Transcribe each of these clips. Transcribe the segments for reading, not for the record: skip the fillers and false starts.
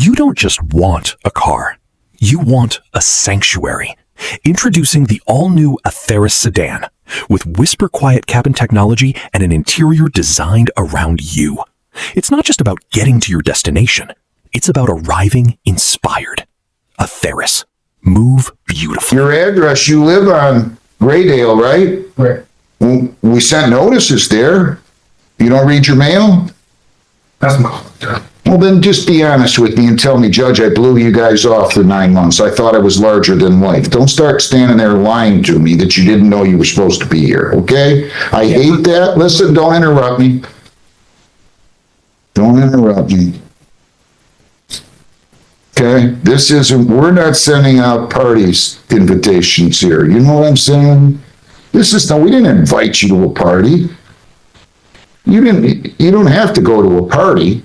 You don't just want a car. You want a sanctuary. Introducing the all-new Atheris sedan with whisper quiet cabin technology and an interior designed around you. It's not just about getting to your destination. It's about arriving inspired. Atheris. Move beautifully. Your address, you live on Graydale, right? Right. We sent notices there. You don't read your mail? That's my. Well, then just be honest with me and tell me, Judge, I blew you guys off for 9 months. I thought I was larger than life. Don't start standing there lying to me that you didn't know you were supposed to be here, okay? I hate that. Listen, don't interrupt me. Don't interrupt me. Okay? This isn't, we're not sending out parties invitations here. You know what I'm saying? This is, no, we didn't invite you to a party. You don't have to go to a party.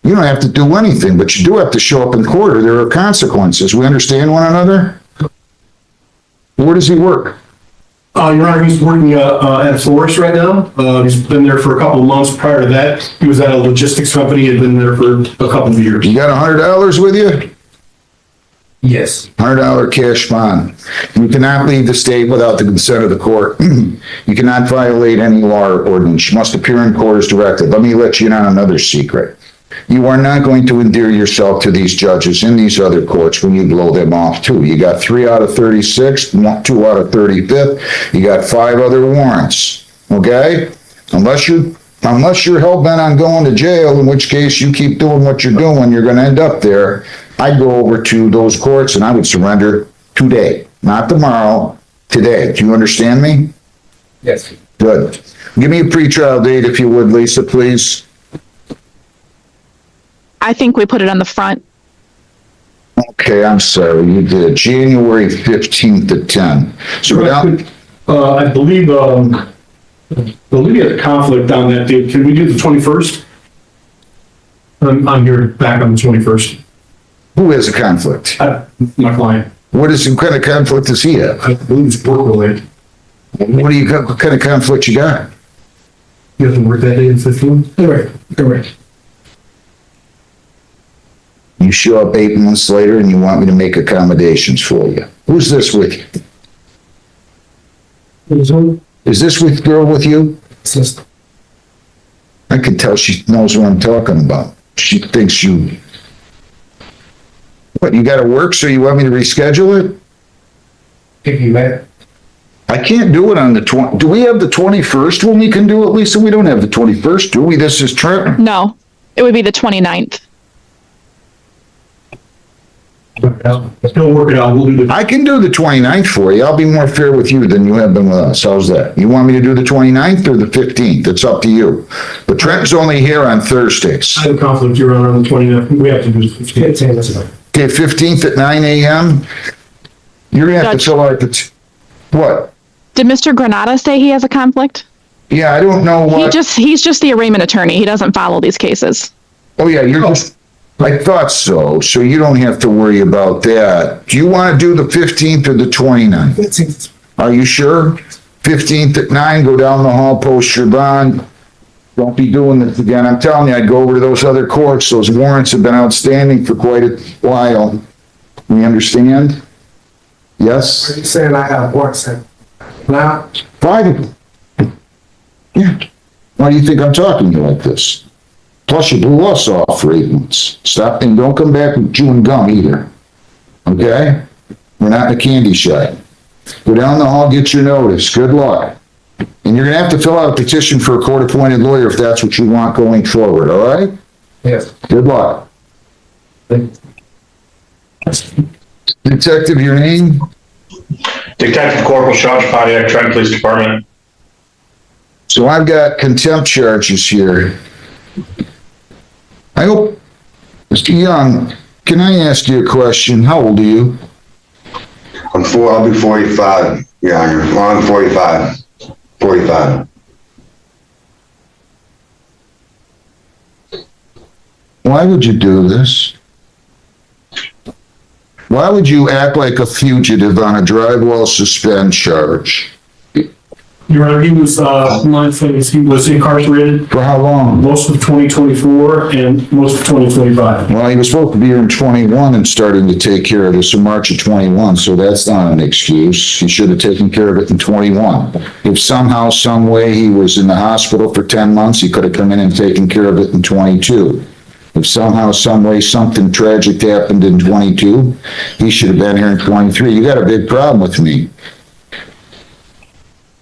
You don't have to do anything, but you do have to show up in court or there are consequences. We understand one another? Where does he work? Your Honor, he's working at a florist right now. He's been there for a couple of months. Prior to that, he was at a logistics company, had been there for a couple of years. You got $100 with you? Yes. $100 cash bond. You cannot leave the state without the consent of the court. You cannot violate any law or ordinance. You must appear in court as directed. Let me let you in on another secret. You are not going to endear yourself to these judges in these other courts when you blow them off too. You got 3 out of 36, 2 out of 35th. You got 5 other warrants. Okay? Unless you're hell-bent on going to jail, in which case you keep doing what you're doing, you're going to end up there. I'd go over to those courts and I would surrender today. Not tomorrow, today. Do you understand me? Yes. Good. Give me a pretrial date if you would, Lisa, please. I think we put it on the front. Okay, I'm sorry. You did January 15th at 10. So I believe you had a conflict on that date. Can we do the 21st? I'm here back on the 21st. who has a conflict? My client. What kind of conflict does he have? I believe it's work related. What kind of conflict you got? He doesn't work that day in 15? Correct. You show up 8 months later and you want me to make accommodations for you. Who's this with you? Is this girl with you? Sister. I can tell she knows what I'm talking about. She thinks you... What, you gotta work, so you want me to reschedule it? If you met. I can't do it on the 20... Do we have the 21st when we can do it, Lisa? We don't have the 21st, do we? This is Trent. No, it would be the 29th. Still work it out. We'll do the... I can do the 29th for you. I'll be more fair with you than you have been with us. How's that? You want me to do the 29th or the 15th? It's up to you. But Trent's only here on Thursdays. I have a conflict, Your Honor, on the 29th. We have to do the 15th. Okay, 15th at 9 a.m.? You're gonna have to fill out the... What? Did Mr. Granata say he has a conflict? Yeah, I don't know what... He's just the arraignment attorney. He doesn't follow these cases. Oh, yeah, you're just... I thought so, so you don't have to worry about that. Do you want to do the 15th or the 29th? 15th. Are you sure? 15th at 9, go down the hall, post your bond. Don't be doing this again. I'm telling you, I'd go over to those other courts. Those warrants have been outstanding for quite a while. We understand? Yes? Are you saying I have warrants now? Fine. Yeah. Why do you think I'm talking to you like this? Plus, you blew us off for 8 months. Stop and don't come back with chewing gum either. Okay? We're not in a candy shop. Go down the hall, get your notice. Good luck. And you're going to have to fill out a petition for a court-appointed lawyer if that's what you want going forward, all right? Yes. Good luck. Detective, your name? Detective Corporal Sean Pontiac, Trent Police Department. So I've got contempt charges here. I hope, Mr. Young, can I ask you a question? How old are you? I'll be 45, Your Honor. Well, I'm 45. 45. Why would you do this? Why would you act like a fugitive on a drive while suspend charge? Your Honor, he was, my thing is he was incarcerated For how long? most of 2024 and most of 2025. Well, he was supposed to be here in 21 and starting to take care of this in March of 21, so that's not an excuse. He should have taken care of it in 21. If somehow, some way he was in the hospital for 10 months, he could have come in and taken care of it in 22. If somehow, some way, something tragic happened in 22, he should have been here in 23. You got a big problem with me.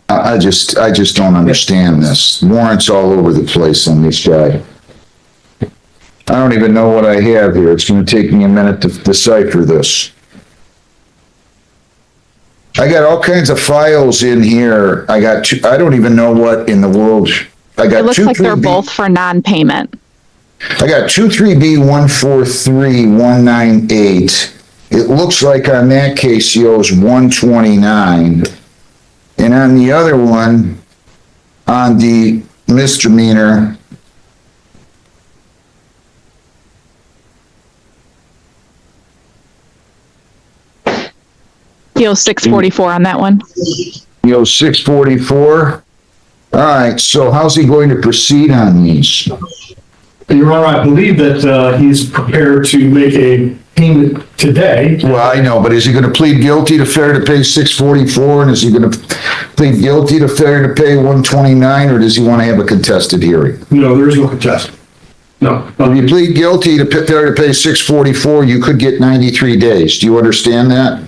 I just don't understand this. Warrants all over the place on this guy. I don't even know what I have here. It's going to take me a minute to decipher this. I got all kinds of files in here. I don't even know what in the world. I got It looks like they're both for non-payment. I got 23B143198. It looks like on that case he owes 129. And on the other one, on the misdemeanor, He owes 644 on that one. he owes 644. All right, so how's he going to proceed on these? Your Honor, I believe that, he's prepared to make a payment today. Well, I know, but is he gonna plead guilty to failure to pay 644, and is he gonna plead guilty to failure to pay 129, or does he wanna have a contested hearing? No, there is no contest. No. If you plead guilty to failure to pay 644, you could get 93 days. Do you understand that?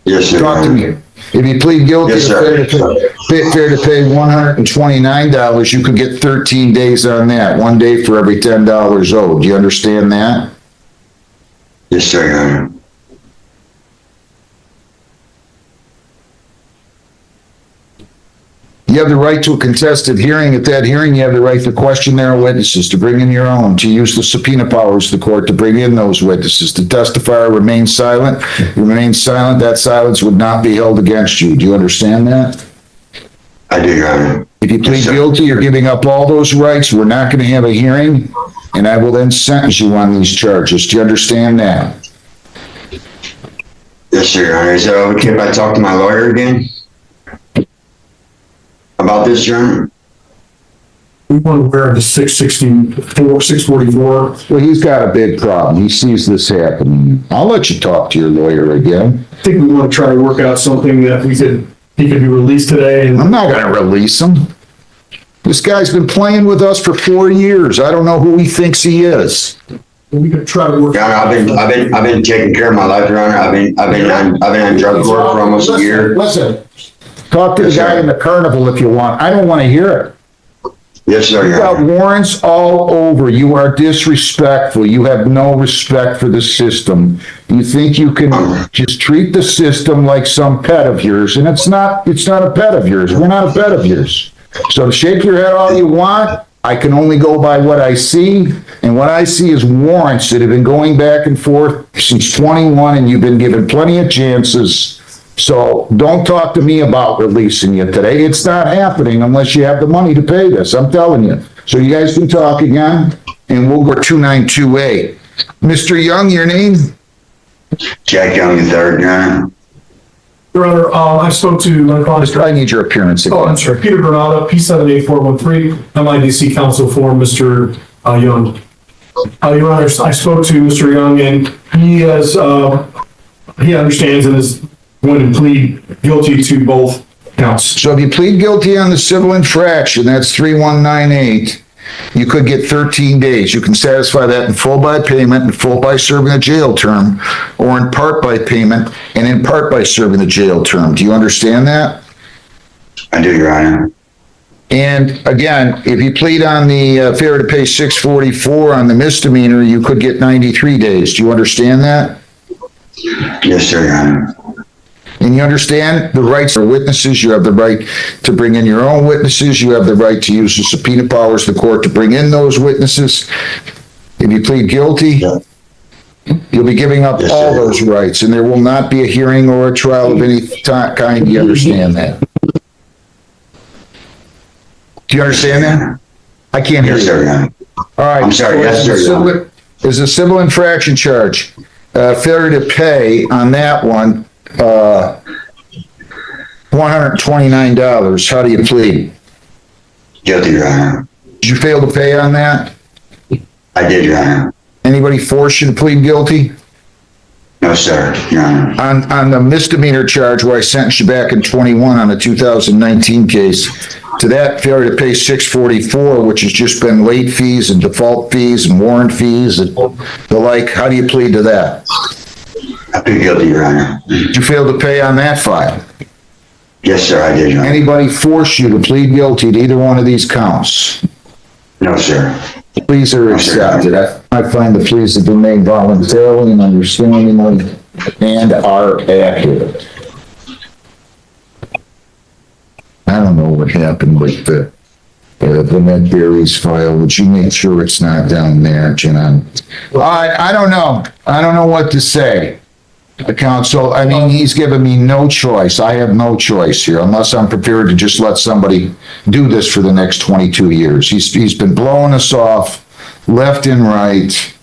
Yes, sir. Talk to me. If you plead guilty Yes, to sir. failure to pay $129, you could get 13 days on that, 1 day for every $10 owed. Do you understand that? Yes, sir, Your Honor. You have the right to a contested hearing. At that hearing, you have the right to question their witnesses, to bring in your own, to use the subpoena powers of the court to bring in those witnesses, to testify or remain silent. You remain silent, that silence would not be held against you. Do you understand that? I do, Your Honor. If you plead Yes, sir. guilty, you're giving up all those rights. We're not going to have a hearing, and I will then sentence you on these charges. Do you understand that? Yes, sir, Your Honor. Is it okay if I talk to my lawyer again? About this, Your Honor? We weren't aware of the 664, 644. Well, he's got a big problem. He sees this happening. I'll let you talk to your lawyer again. I think we want to try to work out something that he could be released today and I'm not going to release him. This guy's been playing with us for 4 years. I don't know who he thinks he is. we could try to work. Your Honor, I've been taking care of my life, Your Honor. I've been on drug court for almost a year. Listen, talk to the Yes, guy sir. in the carnival if you want. I don't want to hear it. Yes, sir, You Your got Honor. warrants all over. You are disrespectful. You have no respect for the system. You think you can just treat the system like some pet of yours, and it's not a pet of yours. We're not a pet of yours. So shake your head all you want. I can only go by what I see, and what I see is warrants that have been going back and forth since 21, and you've been given plenty of chances. So don't talk to me about releasing you today. It's not happening unless you have the money to pay this, I'm telling you. So you guys can talk again, and we'll go 2928. Mr. Young, your name? Jack Young III, Your Honor. Your Honor, I spoke to my colleague. I need your appearance Oh, again. I'm sorry, Peter Granada, P78413, MIDC counsel for Mr. Young. Your Honor, I spoke to Mr. Young and he understands and is going to plead guilty to both counts. So if you plead guilty on the civil infraction, that's 3198, you could get 13 days. You can satisfy that in full by payment, in full by serving a jail term, or in part by payment, and in part by serving the jail term. Do you understand that? I do, Your Honor. And again, if you plead on the failure to pay 644 on the misdemeanor, you could get 93 days. Do you understand that? Yes, sir, Your Honor. And you understand the rights of witnesses. You have the right to bring in your own witnesses. You have the right to use the subpoena powers of the court to bring in those witnesses. If you plead guilty, Yeah. you'll be giving up Yes, all sir. those rights, and there will not be a hearing or a trial of any kind. Do you understand that? Do you understand that? I can't hear Yes, you. sir, Your Honor. All right. I'm sorry, yes, sir, Your Honor. Is a civil infraction charge, failure to pay on that one, $129. How do you plead? Guilty, Your Honor. Did you fail to pay on that? I did, Your Honor. Anybody force you to plead guilty? No, sir, Your Honor. On the misdemeanor charge where I sentenced you back in 21 on a 2019 case, to that failure to pay 644, which has just been late fees and default fees and warrant fees and the like, how do you plead to that? I plead guilty, Your Honor. Did you fail to pay on that file? Yes, sir, I did, Your Honor. Anybody force you to plead guilty to either one of these counts? No, sir. Pleas are accepted. I find the pleas have been made voluntarily and understandingly and are accurate. I don't know what happened with the Ned Berry's file. Would you make sure it's not down there, John? I don't know. I don't know what to say. The counsel, I mean, he's given me no choice. I have no choice here unless I'm prepared to just let somebody do this for the next 22 years. He's been blowing us off left and right.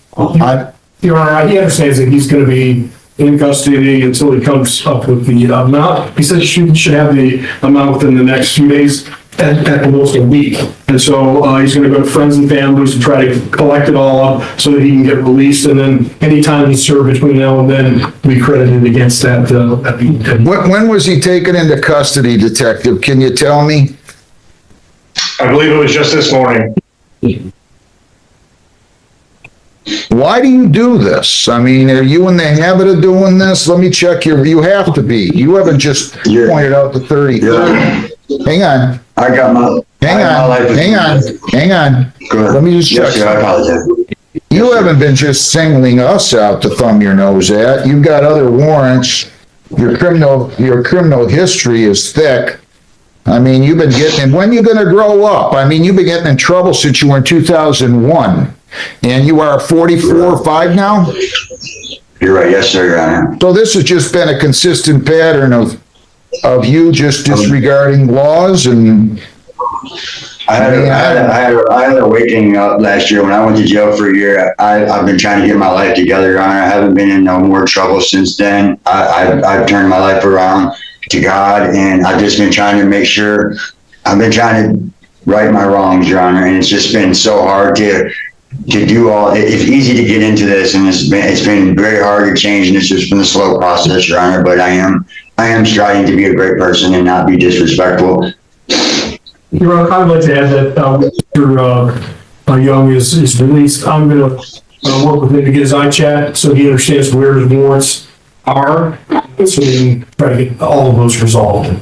Your Honor, he understands that he's gonna be in custody until he comes up with the amount. He said he should have the amount within the next few days, at the most a week. And so, he's gonna go to friends and families and try to collect it all up so that he can get released. And then anytime he's served between now and then, be credited against that. When was he taken into custody, Detective? Can you tell me? I believe it was just this morning. Why do you do this? I mean, are you in the habit of doing this? Let me check you have to be. You haven't just pointed out the 30. Yeah. Hang on. I got my. Hang on. Go ahead. Let me just check. Yes, sir, I apologize. You haven't been just singling us out to thumb your nose at. You've got other warrants. Your criminal history is thick. I mean, you've been getting, and when you gonna grow up? I mean, you've been getting in trouble since you were in 2001, and you are 44 or 5 now? You're right. Yes, sir, Your Honor. So this has just been a consistent pattern of you just disregarding laws and... I had a waking up last year when I went to jail for a year. I've been trying to get my life together, Your Honor. I haven't been in no more trouble since then. I've turned my life around to God, and I've just been trying to make sure. I've been trying to right my wrongs, Your Honor, and it's just been so hard to do all. It's easy to get into this, and it's been very hard to change, and it's just been a slow process, Your Honor. But I am striving to be a great person and not be disrespectful. Your Honor, I'd like to add that Mr. Young is released. I'm going to work with him to get his iChat so he understands where his warrants are, so he can try to get all of those resolved.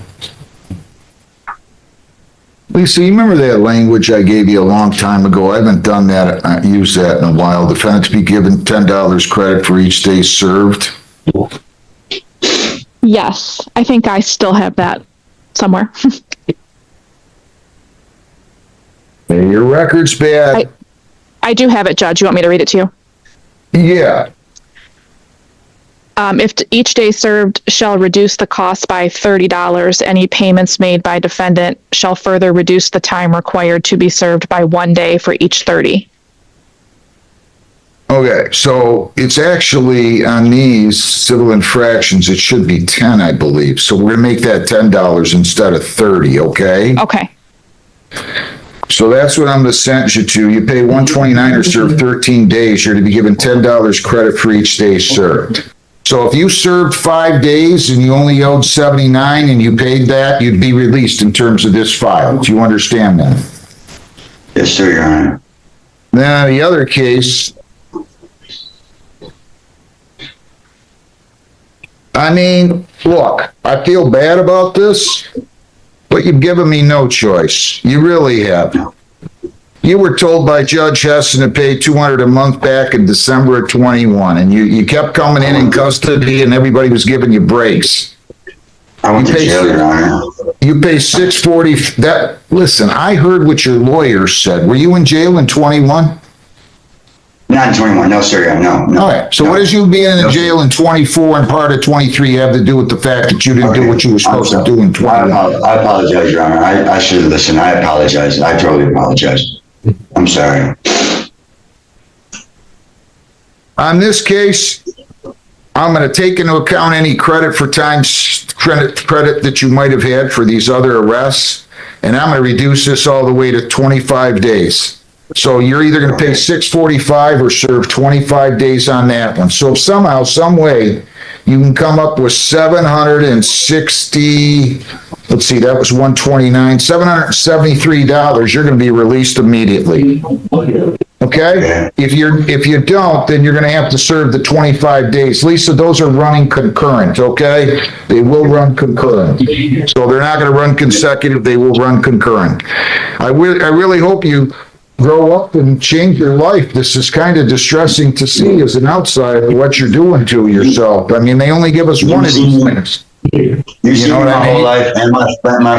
Lisa, you remember that language I gave you a long time ago? I haven't done that, used that in a while. Defendant to be given $10 credit for each day served. Yes, I think I still have that somewhere. Your record's bad. I do have it, Judge. You want me to read it to you? Yeah. If each day served shall reduce the cost by $30, any payments made by defendant shall further reduce the time required to be served by 1 day for each 30. Okay, so it's actually on these civil infractions, it should be 10, I believe. So we're gonna make that $10 instead of 30, okay? Okay. So that's what I'm gonna sentence you to. You pay $129 or serve 13 days, you're to be given $10 credit for each day served. So if you served 5 days and you only owed 79 and you paid that, you'd be released in terms of this file. Do you understand that? Yes, sir, Your Honor. Now, the other case, I mean, look, I feel bad about this, but you've given me no choice. You really have. You were told by Judge Hessen to pay $200 a month back in December of 21, and you kept coming in custody, and everybody was giving you breaks. I went to jail, Your Honor. You pay $640. That, listen, I heard what your lawyer said. Were you in jail in 21? Not in 21. No, sir. Yeah, no. All right. So what does you being in jail in 24 and part of 23 have to do with the fact that you didn't do what you were supposed to do in 21? I apologize, Your Honor. I should have listened. I apologize. I totally apologize. I'm sorry. On this case, I'm going to take into account any credit for time credit that you might have had for these other arrests, and I'm going to reduce this all the way to 25 days. So you're either going to pay $645 or serve 25 days on that one. So if somehow, some way, you can come up with 760, let's see, that was 129, $773, you're going to be released immediately. Okay? If you don't, then you're going to have to serve the 25 days. Lisa, those are running concurrent, okay? They will run concurrent. So they're not going to run consecutive, they will run concurrent. I really hope you grow up and change your life. This is kind of distressing to see as an outsider what you're doing to yourself. I mean, they only give us one of these things. You see my whole life and my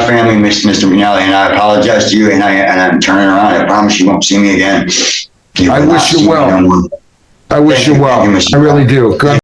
family, Mr. McNally, and I apologize to you, and I'm turning around. I promise you won't see me again. I wish you well. I wish you well. I really do. Good.